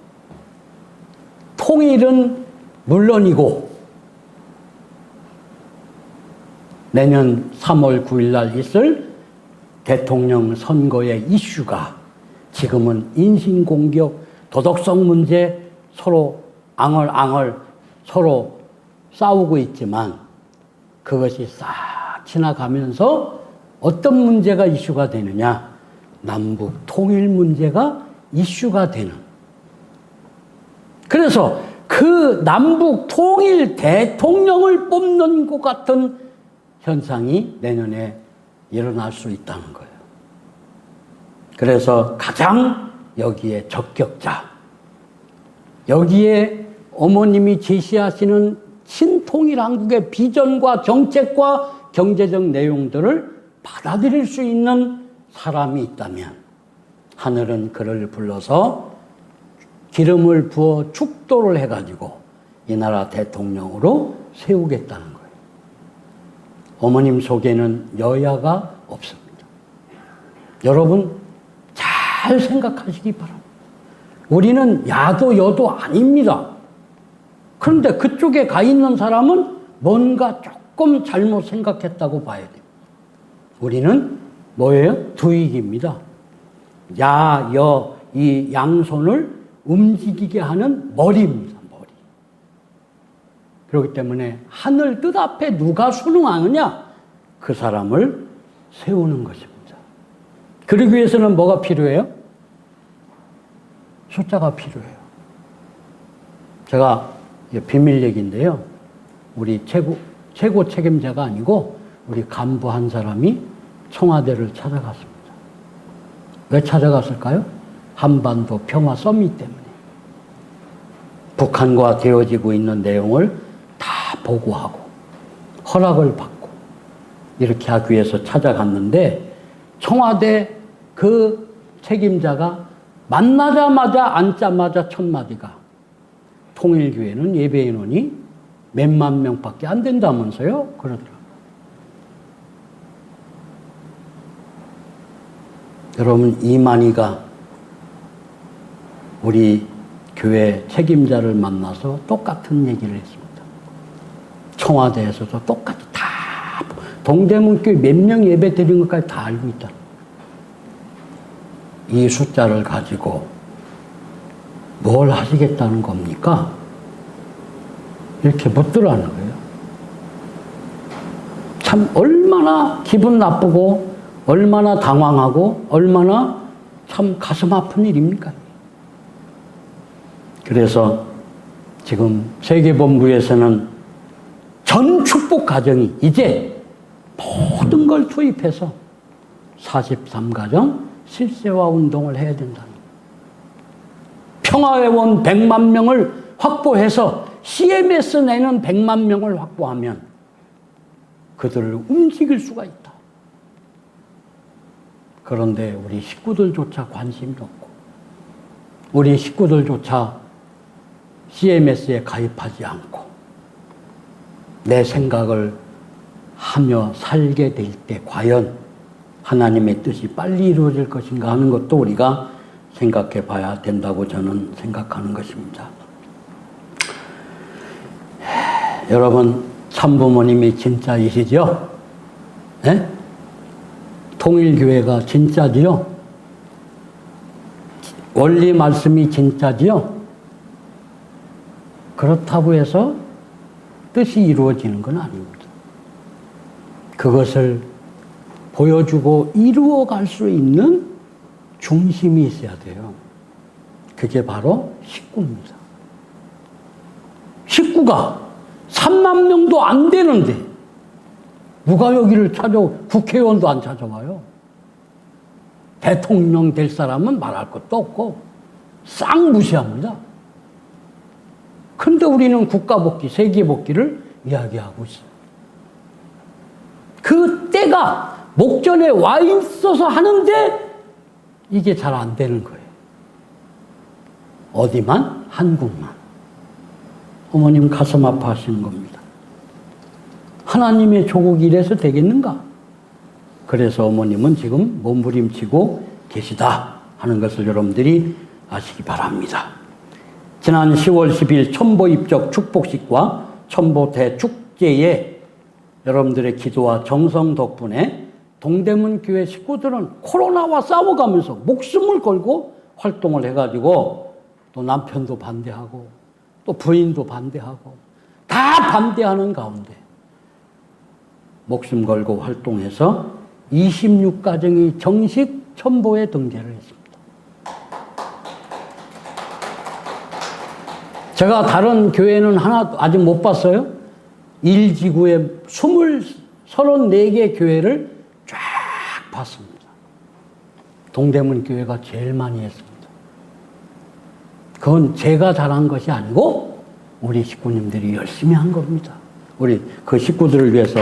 통일은 물론이고 내년 3월 9일 날 있을 대통령 선거의 이슈가 지금은 인신공격, 도덕성 문제 서로 앙얼앙얼 서로 싸우고 있지만 그것이 싹 지나가면서 어떤 문제가 이슈가 되느냐? 남북 통일 문제가 이슈가 되는. 그래서 그 남북 통일 대통령을 뽑는 것 같은 현상이 내년에 일어날 수 있다는 거예요. 그래서 가장 여기에 적격자, 여기에 어머님이 제시하시는 신통일 한국의 비전과 정책과 경제적 내용들을 받아들일 수 있는 사람이 있다면 하늘은 그를 불러서 기름을 부어 축도를 해가지고 이 나라 대통령으로 세우겠다는 거예요. 어머님 속에는 여야가 없습니다. 여러분 잘 생각하시기 바랍니다. 우리는 야도 여도 아닙니다. 그런데 그쪽에 가 있는 사람은 뭔가 조금 잘못 생각했다고 봐야 됩니다. 우리는 뭐예요? 두익입니다. 야, 여, 이 양손을 움직이게 하는 머리입니다. 머리. 그렇기 때문에 하늘 뜻 앞에 누가 순응하느냐? 그 사람을 세우는 것입니다. 그러기 위해서는 뭐가 필요해요? 숫자가 필요해요. 제가 비밀 얘기인데요. 우리 최고 책임자가 아니고 우리 간부 한 사람이 청와대를 찾아갔습니다. 왜 찾아갔을까요? 한반도 평화 서밋 때문에. 북한과 되어지고 있는 내용을 다 보고하고 허락을 받고 이렇게 하기 위해서 찾아갔는데 청와대 그 책임자가 만나자마자 앉자마자 첫 마디가 통일교회는 예배 인원이 몇만 명밖에 안 된다면서요? 그러더라고요. 여러분, 이만희가 우리 교회 책임자를 만나서 똑같은 얘기를 했습니다. 청와대에서도 똑같이 다 동대문교회 몇 명 예배 드린 것까지 다 알고 있다. 이 숫자를 가지고 뭘 하시겠다는 겁니까? 이렇게 묻더라는 거예요. 참 얼마나 기분 나쁘고 얼마나 당황하고 얼마나 참 가슴 아픈 일입니까? 그래서 지금 세계본부에서는 전 축복 가정이 이제 모든 걸 투입해서 43가정 실세화 운동을 해야 된다는 거예요. 평화회원 100만 명을 확보해서 CMS 내는 100만 명을 확보하면 그들을 움직일 수가 있다. 그런데 우리 식구들조차 관심이 없고 우리 식구들조차 CMS에 가입하지 않고 내 생각을 하며 살게 될 때 과연 하나님의 뜻이 빨리 이루어질 것인가 하는 것도 우리가 생각해 봐야 된다고 저는 생각하는 것입니다. 여러분, 참부모님이 진짜이시죠? 예? 통일교회가 진짜지요? 원리 말씀이 진짜지요? 그렇다고 해서 뜻이 이루어지는 건 아닙니다. 그것을 보여주고 이루어갈 수 있는 중심이 있어야 돼요. 그게 바로 식구입니다. 식구가 3만 명도 안 되는데 누가 여기를 국회의원도 안 찾아와요. 대통령 될 사람은 말할 것도 없고 싹 무시합니다. 근데 우리는 국가복지, 세계복지를 이야기하고 있어요. 그 때가 목전에 와 있어서 하는데 이게 잘 안 되는 거예요. 어디만? 한국만. 어머님 가슴 아파하시는 겁니다. 하나님의 조국이 이래서 되겠는가? 그래서 어머님은 지금 몸부림치고 계시다 하는 것을 여러분들이 아시기 바랍니다. 지난 10월 10일 첨보 입적 축복식과 첨보 대축제에 여러분들의 기도와 정성 덕분에 동대문 교회 식구들은 코로나와 싸워가면서 목숨을 걸고 활동을 해가지고 또 남편도 반대하고 또 부인도 반대하고 다 반대하는 가운데 목숨 걸고 활동해서 26가정이 정식 첨보에 등재를 했습니다. 제가 다른 교회는 하나 아직 못 봤어요. 1지구에 34개 교회를 쫙 봤습니다. 동대문 교회가 제일 많이 했습니다. 그건 제가 잘한 것이 아니고 우리 식구님들이 열심히 한 겁니다. 우리 그 식구들을 위해서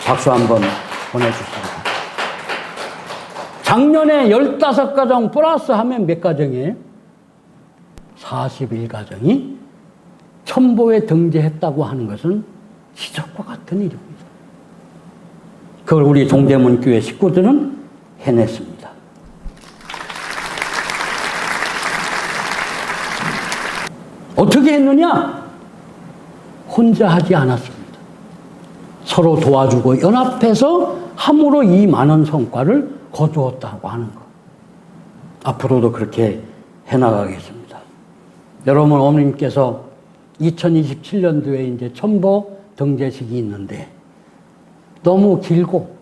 박수 한번 보내주십니다. 작년에 15가정 플러스 하면 몇 가정이에요? 41가정이 첨보에 등재했다고 하는 것은 기적과 같은 일입니다. 그걸 우리 동대문 교회 식구들은 해냈습니다. 어떻게 했느냐? 혼자 하지 않았습니다. 서로 도와주고 연합해서 함으로 이 많은 성과를 거두었다고 하는 것. 앞으로도 그렇게 해나가겠습니다. 여러분, 어머님께서 2027년도에 이제 첨보 등재식이 있는데 너무 길고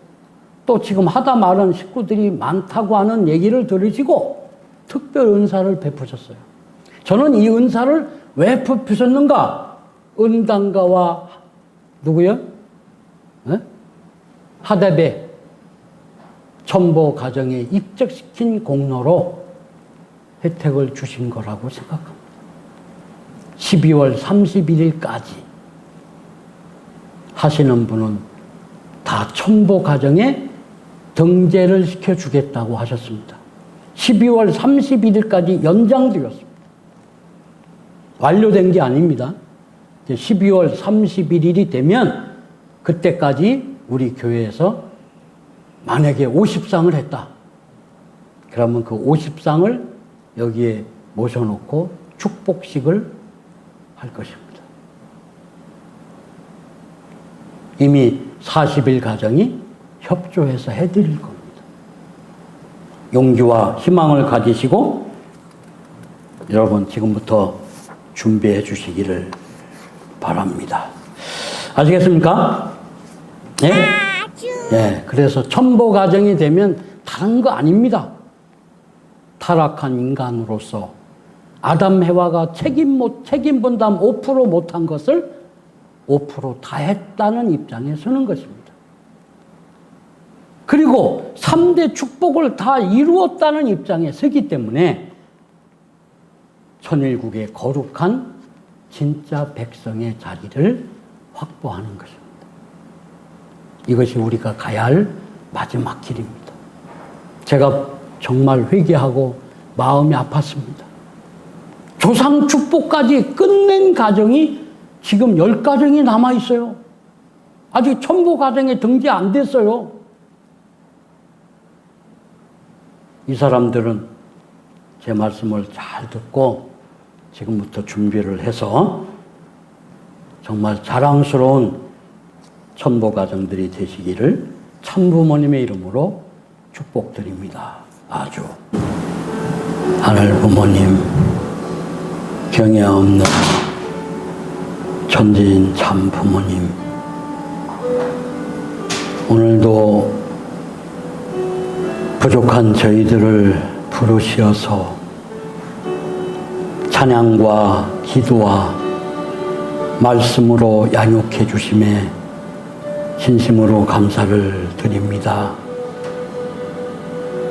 또 지금 하다 말은 식구들이 많다고 하는 얘기를 들으시고 특별 은사를 베푸셨어요. 저는 이 은사를 왜 베푸셨는가? 은당가와 누구요? 네? 하대배 첨보 가정에 입적시킨 공로로 혜택을 주신 거라고 생각합니다. 12월 31일까지 하시는 분은 다 첨보 가정에 등재를 시켜주겠다고 하셨습니다. 12월 31일까지 연장되었습니다. 완료된 게 아닙니다. 12월 31일이 되면 그때까지 우리 교회에서 만약에 50상을 했다. 그러면 그 50상을 여기에 모셔놓고 축복식을 할 것입니다. 이미 41가정이 협조해서 해드릴 겁니다. 용기와 희망을 가지시고 여러분 지금부터 준비해 주시기를 바랍니다. 아시겠습니까? 네? 네, 그래서 첨보 가정이 되면 다른 거 아닙니다. 타락한 인간으로서 아담 해와가 책임 분담 5% 못한 것을 5% 다 했다는 입장에 서는 것입니다. 그리고 3대 축복을 다 이루었다는 입장에 서기 때문에 천일국의 거룩한 진짜 백성의 자리를 확보하는 것입니다. 이것이 우리가 가야 할 마지막 길입니다. 제가 정말 회개하고 마음이 아팠습니다. 조상 축복까지 끝낸 가정이 지금 10가정이 남아있어요. 아직 첨보 가정에 등재 안 됐어요. 이 사람들은 제 말씀을 잘 듣고 지금부터 준비를 해서 정말 자랑스러운 천보가정들이 되시기를 참부모님의 이름으로 축복드립니다. 아주 하늘 부모님, 경에 없는 천지인 참 부모님, 오늘도 부족한 저희들을 부르시어서 찬양과 기도와 말씀으로 양육해 주심에 진심으로 감사를 드립니다.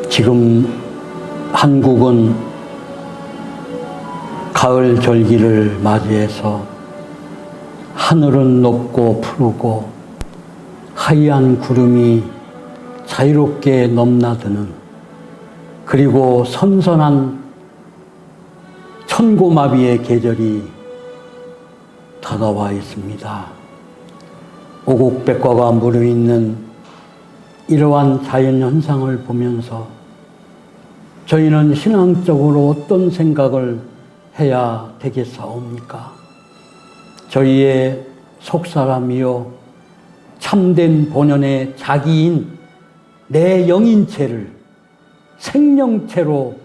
지금 한국은 가을 절기를 맞이해서 하늘은 높고 푸르고 하얀 구름이 자유롭게 넘나드는, 그리고 선선한 천고마비의 계절이 다가와 있습니다. 오곡백과가 무르익는 이러한 자연현상을 보면서 저희는 신앙적으로 어떤 생각을 해야 되겠사옵니까? 저희의 속사람이요 참된 본연의 자기인 내 영인체를 생명체로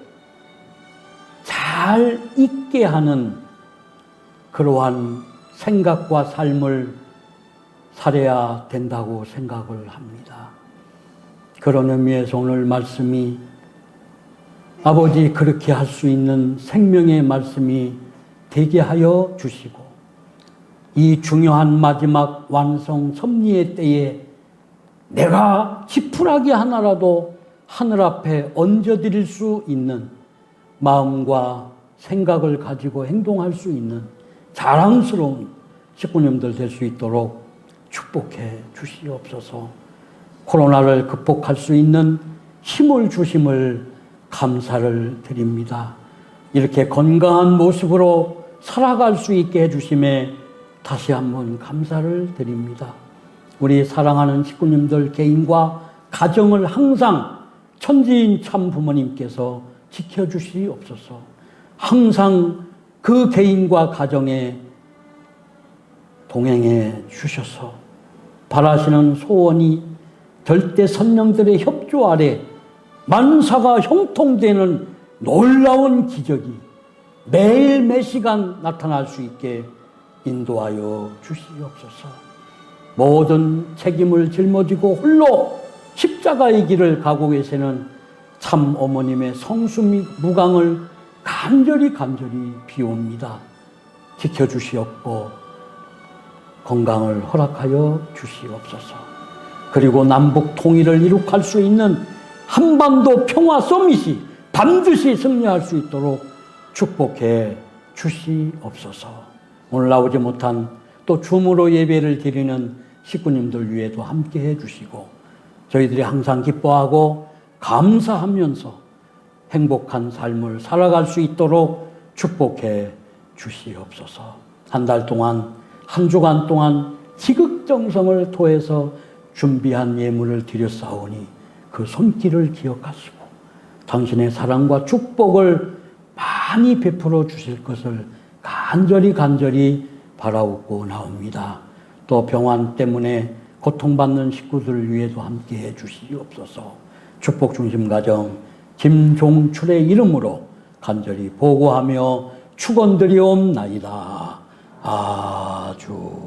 잘 있게 하는 그러한 생각과 삶을 살아야 된다고 생각을 합니다. 그런 의미에서 오늘 말씀이 아버지 그렇게 할 수 있는 생명의 말씀이 되게 하여 주시고, 이 중요한 마지막 완성 섭리의 때에 내가 지푸라기 하나라도 하늘 앞에 얹어드릴 수 있는 마음과 생각을 가지고 행동할 수 있는 자랑스러운 식구님들 될 수 있도록 축복해 주시옵소서. 코로나를 극복할 수 있는 힘을 주심을 감사를 드립니다. 이렇게 건강한 모습으로 살아갈 수 있게 해주심에 다시 한번 감사를 드립니다. 우리 사랑하는 식구님들 개인과 가정을 항상 천지인 참 부모님께서 지켜주시옵소서. 항상 그 개인과 가정에 동행해 주셔서 바라시는 소원이 절대 선령들의 협조 아래 만사가 형통되는 놀라운 기적이 매일 매시간 나타날 수 있게 인도하여 주시옵소서. 모든 책임을 짊어지고 홀로 십자가의 길을 가고 계시는 참 어머님의 성수무강을 간절히 비옵니다. 지켜주시옵고 건강을 허락하여 주시옵소서. 그리고 남북 통일을 이룩할 수 있는 한반도 평화 서밋이 반드시 승리할 수 있도록 축복해 주시옵소서. 오늘 나오지 못한 또 줌으로 예배를 드리는 식구님들 위에도 함께 해주시고 저희들이 항상 기뻐하고 감사하면서 행복한 삶을 살아갈 수 있도록 축복해 주시옵소서. 한 달 동안, 한 주간 동안 지극정성을 토해서 준비한 예물을 드렸사오니 그 손길을 기억하시고 당신의 사랑과 축복을 많이 베풀어 주실 것을 간절히 바라옵고 나옵니다. 또 병환 때문에 고통받는 식구들을 위해서 함께해 주시옵소서. 축복중심가정 김종출의 이름으로 간절히 보고하며 축원드리옵나이다. 아주